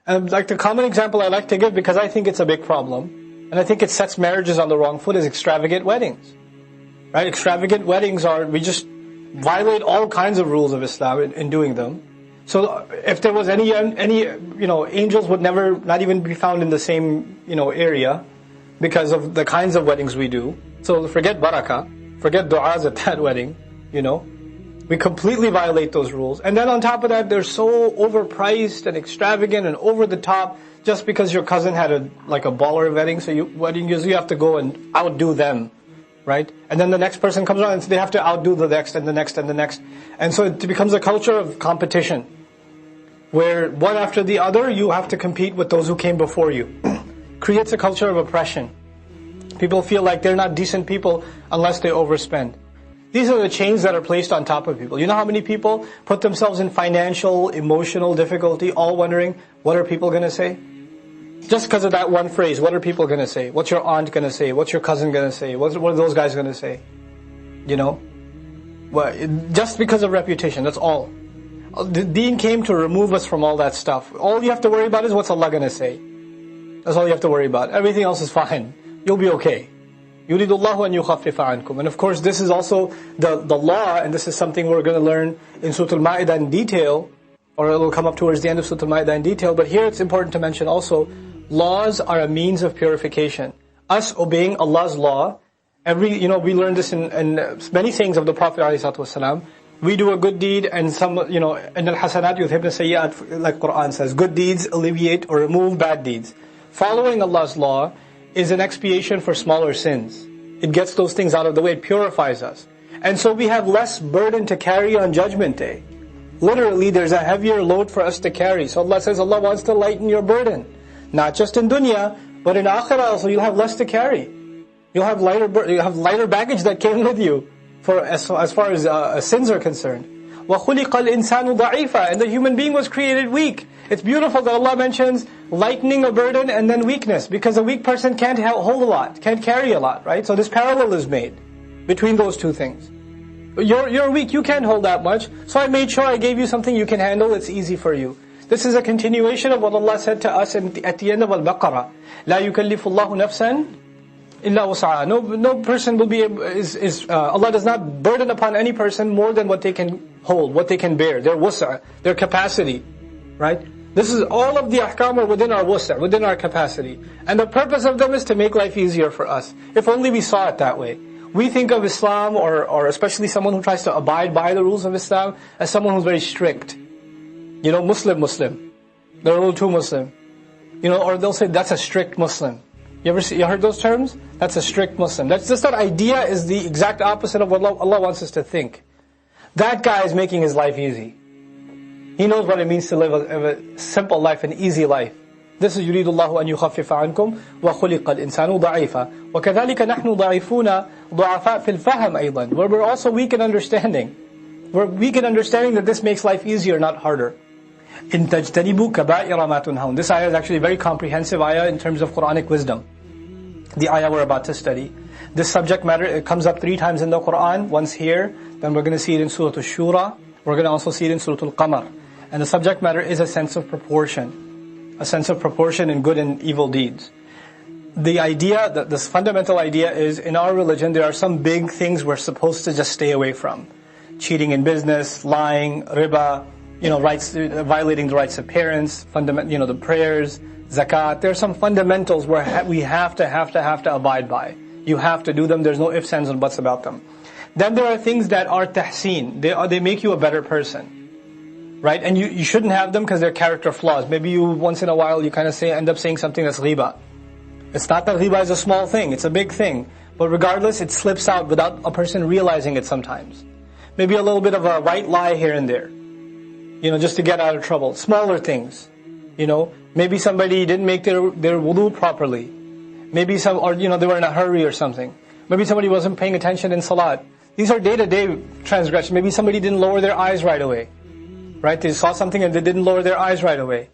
And like the common example I like to give, because I think it's a big problem, and I think it sets marriages on the wrong foot, is extravagant weddings. Right? Extravagant weddings we just violate all kinds of rules of Islam in doing them. So if there was any angels would never, not even be found in the same, area, because of the kinds of weddings we do. So forget barakah, forget du'as at that wedding, We completely violate those rules. And then on top of that, they're so overpriced and extravagant and over the top, just because your cousin had a baller wedding, so you have to go and outdo them. Right? And then the next person comes around and they have to outdo the next and the next and the next. And so it becomes a culture of competition, where one after the other, you have to compete with those who came before you. Creates a culture of oppression. People feel like they're not decent people unless they overspend. These are the chains that are placed on top of people. You know how many people put themselves in financial, emotional difficulty, all wondering, what are people going to say? Just because of that one phrase, what are people going to say? What's your aunt going to say? What's your cousin going to say? What are those guys going to say? Well, just because of reputation, that's all. The deen came to remove us from all that stuff. All you have to worry about is what's Allah going to say. That's all you have to worry about. Everything else is fine. You'll be okay. يُرِيدُ اللَّهُ أَن يُخَفِّفَ عَنْكُمْ. And of course, this is also the law, and this is something we're going to learn in Surah Al-Ma'idah in detail, or it will come up towards the end of Surah Al-Ma'idah in detail. But here it's important to mention also, laws are a means of purification. Us obeying Allah's law, we learn this in many things of the Prophet ﷺ. We do a good deed and some, in al-hasanat yudhibna sayyi'at, like Quran says, good deeds alleviate or remove bad deeds. Following Allah's law is an expiation for smaller sins. It gets those things out of the way, it purifies us. And so we have less burden to carry on Judgment Day. Literally, there's a heavier load for us to carry. So Allah says Allah wants to lighten your burden. Not just in dunya, but in akhirah also, you'll have less to carry. You'll have lighter baggage that came with you, as far as sins are concerned. وَخُلِقَ الْإِنسَانُ ضَعِيفًا. And the human being was created weak. It's beautiful that Allah mentions lightening a burden and then weakness, because a weak person can't hold a lot, can't carry a lot, right? So this parallel is made between those two things. You're weak, you can't hold that much, so I made sure I gave you something you can handle, it's easy for you. This is a continuation of what Allah said to us at the end of Al-Baqarah. لَا يُكَلِّفُ اللَّهُ نَفْسًا إِلَّا وُسْعَهَا. No person will be Allah does not burden upon any person more than what they can hold, what they can bear, their wus'a, their capacity, right? This is all of the ahkam are within our wus'a, within our capacity. And the purpose of them is to make life easier for us. If only we saw it that way. We think of Islam, or especially someone who tries to abide by the rules of Islam, as someone who's very strict. Muslim. They're a little too Muslim. Or they'll say, that's a strict Muslim. You heard those terms? That's a strict Muslim. That's just, that idea is the exact opposite of what Allah wants us to think. That guy is making his life easy. He knows what it means to live a simple life, an easy life. This is يُرِيدُ اللَّهُ أَن يُخَفِّفَ عَنْكُمْ وَخُلِقَ الْإِنسَانُ ضَعِيفًا وَكَذَلِكَ نَحْنُ ضَعِيفُونَ ضُعَفَاء فِي الْفَهَمِ أَيْضًا. Where we're also weak in understanding. We're weak in understanding that this makes life easier, not harder. إِن تَجْتَنِبُوا كَبَائِرَ مَا تُنْهَوْنَ. This ayah is actually a very comprehensive ayah in terms of Quranic wisdom. The ayah we're about to study. This subject matter, it comes up 3 times in the Quran, once here, then we're going to see it in Surah Al-Shura, we're going to also see it in Surah Al-Qamar. And the subject matter is a sense of proportion. A sense of proportion in good and evil deeds. The idea, this fundamental idea is, in our religion, there are some big things we're supposed to just stay away from. Cheating in business, lying, riba, violating the rights of parents, the prayers, zakat. There are some fundamentals where we have to abide by. You have to do them, there's no ifs, ands, and buts about them. Then there are things that are tahseen. They make you a better person. Right? And you shouldn't have them because they're character flaws. Maybe once in a while, you kind of end up saying something that's ghiba. It's not that ghiba is a small thing, it's a big thing. But regardless, it slips out without a person realizing it sometimes. Maybe a little bit of a white lie here and there. Just to get out of trouble. Smaller things. Maybe somebody didn't make their wudu properly. Maybe they were in a hurry or something. Maybe somebody wasn't paying attention in salat. These are day-to-day transgressions. Maybe somebody didn't lower their eyes right away. Right? They saw something and they didn't lower their eyes right away.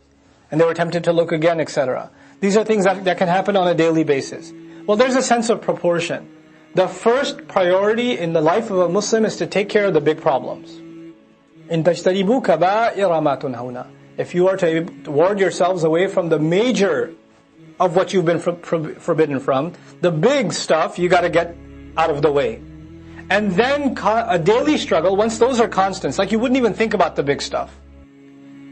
And they were tempted to look again, etc. These are things that can happen on a daily basis. Well, there's a sense of proportion. The first priority in the life of a Muslim is to take care of the big problems. إِن تَجْتَنِبُوا كَبَائِرَ مَا تُنْهَوْنَ. If you are to ward yourselves away from the major of what you've been forbidden from, the big stuff you got to get out of the way. And then a daily struggle, once those are constants, like you wouldn't even think about the big stuff.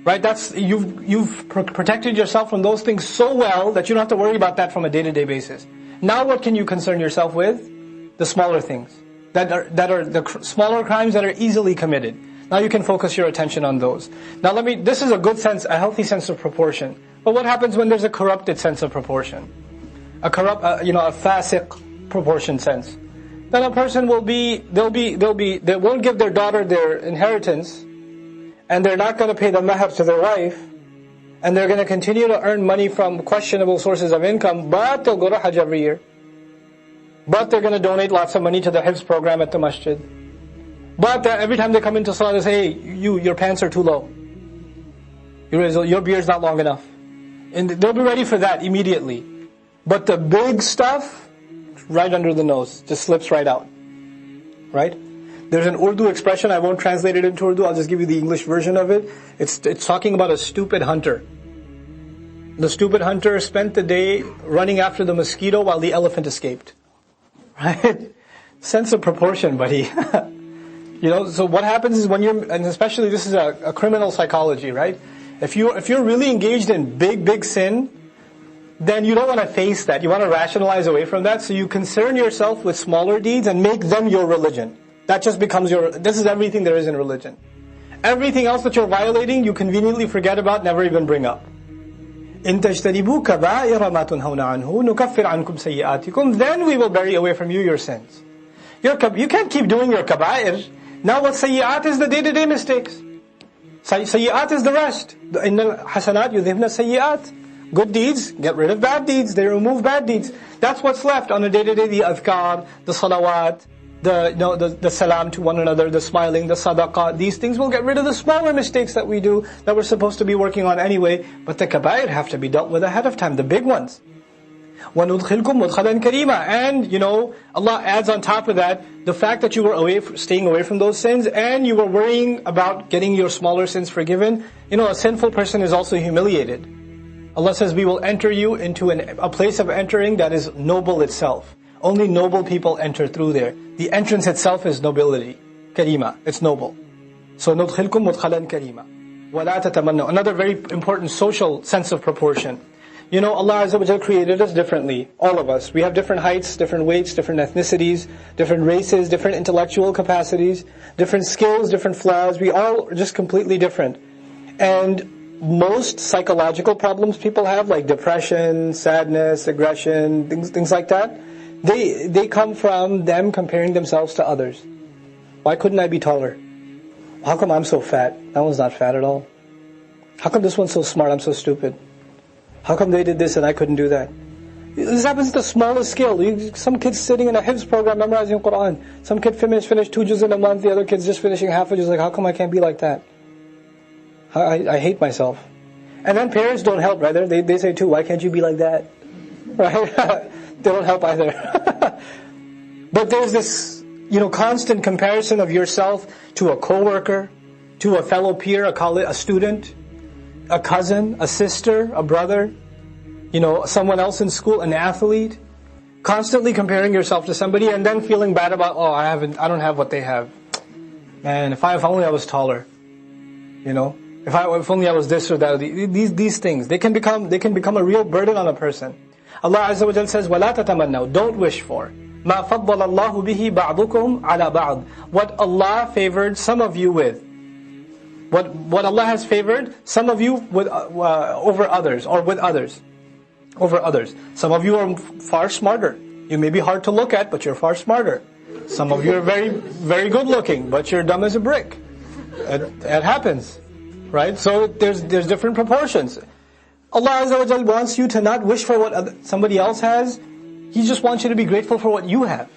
Right? You've protected yourself from those things so well that you don't have to worry about that from a day-to-day basis. Now what can you concern yourself with? The smaller things. That are the smaller crimes that are easily committed. Now you can focus your attention on those. Now this is a healthy sense of proportion. But what happens when there's a corrupted sense of proportion? A fasiq proportion sense. Then a person they won't give their daughter their inheritance, and they're not going to pay the mahar to their wife, and they're going to continue to earn money from questionable sources of income, but they'll go to Hajj every year. But they're going to donate lots of money to the Hifz program at the masjid. But every time they come into Salah, they say, hey, your pants are too low. Your beard's not long enough. And they'll be ready for that immediately. But the big stuff, right under the nose, just slips right out. Right? There's an Urdu expression, I won't translate it into Urdu, I'll just give you the English version of it. It's talking about a stupid hunter. The stupid hunter spent the day running after the mosquito while the elephant escaped. Right? Sense of proportion, buddy. So what happens is and especially this is a criminal psychology, right? If you're really engaged in big sin, then you don't want to face that. You want to rationalize away from that, so you concern yourself with smaller deeds and make them your religion. That just becomes this is everything there is in religion. Everything else that you're violating, you conveniently forget about, never even bring up. إِن تَجْتَنِبُوا كَبَائِرَ مَا تُنْهَوْنَ عَنْهُ نُكَفِّرْ عَنْكُمْ سَيِّئَاتِكُمْ. Then we will bury away from you your sins. You can't keep doing your kaba'ir. Now what sayyi'at is the day-to-day mistakes. Sayyi'at is the rest. إِنَّ الْحَسَنَاتِ يُذْهِبْنَ السَّيِّئَاتِ. Good deeds get rid of bad deeds. They remove bad deeds. That's what's left on a day-to-day. The adhkar, the salawat, the salam to one another, the smiling, the sadaqah. These things will get rid of the smaller mistakes that we do, that we're supposed to be working on anyway. But the kaba'ir have to be dealt with ahead of time, the big ones. وَنُدْخِلْكُمْ مُدْخَلًا كَرِيمًا. And, Allah adds on top of that, the fact that you were staying away from those sins, and you were worrying about getting your smaller sins forgiven. A sinful person is also humiliated. Allah says, we will enter you into a place of entering that is noble itself. Only noble people enter through there. The entrance itself is nobility. Karima. It's noble. So, نُدْخِلْكُمْ مُدْخَلًا كَرِيمًا. وَلَا تَتَمَنَّوا. Another very important social sense of proportion. Allah Azza wa Jalla created us differently. All of us. We have different heights, different weights, different ethnicities, different races, different intellectual capacities, different skills, different flaws. We all are just completely different. And most psychological problems people have, like depression, sadness, aggression, things like that, they come from them comparing themselves to others. Why couldn't I be taller? How come I'm so fat? That one's not fat at all. How come this one's so smart? I'm so stupid. How come they did this and I couldn't do that? This happens at the smallest scale. Some kids sitting in a Hifz program memorizing Quran. Some kid finished 2 juz in a month, the other kid's just finishing half a juz. Like, how come I can't be like that? I hate myself. And then parents don't help, right? They say too, why can't you be like that? Right? They don't help either. But there's this, constant comparison of yourself to a coworker, to a fellow peer, a student, a cousin, a sister, a brother, someone else in school, an athlete. Constantly comparing yourself to somebody and then feeling bad about, I don't have what they have. Man, if only I was taller. If only I was this or that. These things, they can become a real burden on a person. Allah Azza wa Jalla says, وَلَا تَتَمَنَّوْا. Don't wish for. مَا فَضَّلَ اللَّهُ بِهِ بَعْضُكُمْ عَلَى بَعْضٍ. What Allah favored some of you with. What Allah has favored some of you with over others, or with others. Over others. Some of you are far smarter. You may be hard to look at, but you're far smarter. Some of you are very, very good looking, but you're dumb as a brick. It happens. Right? So there's different proportions. Allah Azza wa Jalla wants you to not wish for what somebody else has. He just wants you to be grateful for what you have.